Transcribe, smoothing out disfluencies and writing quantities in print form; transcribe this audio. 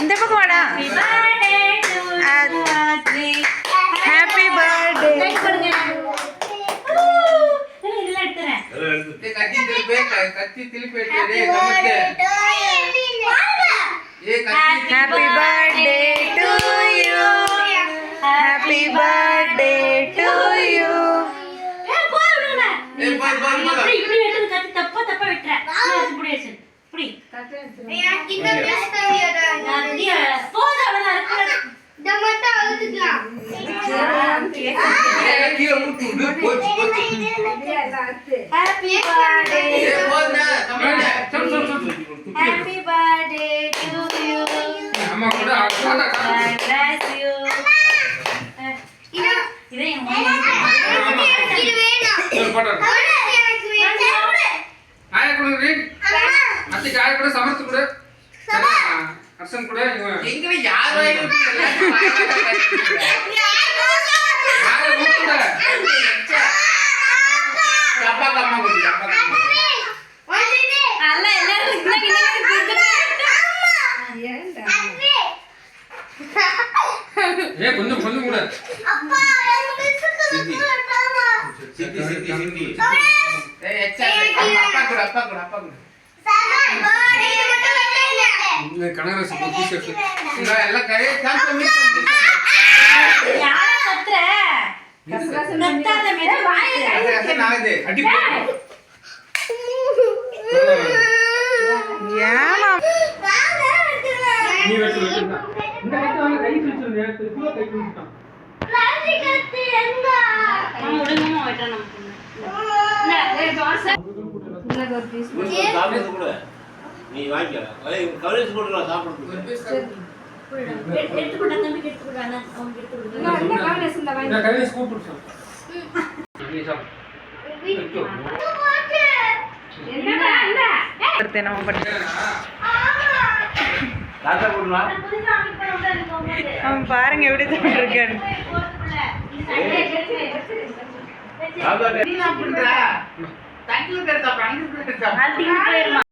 இந்த பக்கம் வாடா. Happy birthday. Happy birthday to you. Happy birthday to you. Happy birthday to you. God bless you. இதை சமர்த்து கூட அர்சன் கூட எங்க யார் கொஞ்சம் கொஞ்சம் கூட கனகராசி எல்லாம் நீ வெட்டு வெட்டுடா இந்த கை வாங்க கை பிடிச்சு நேரத்துல கூட கை பிடிச்சான் நீ வாங்கிக்க கவரேஜ் போட்டுலாம் சாப்பிடுறது பாருங்க எப்படி இருக்காரு. போயிருமா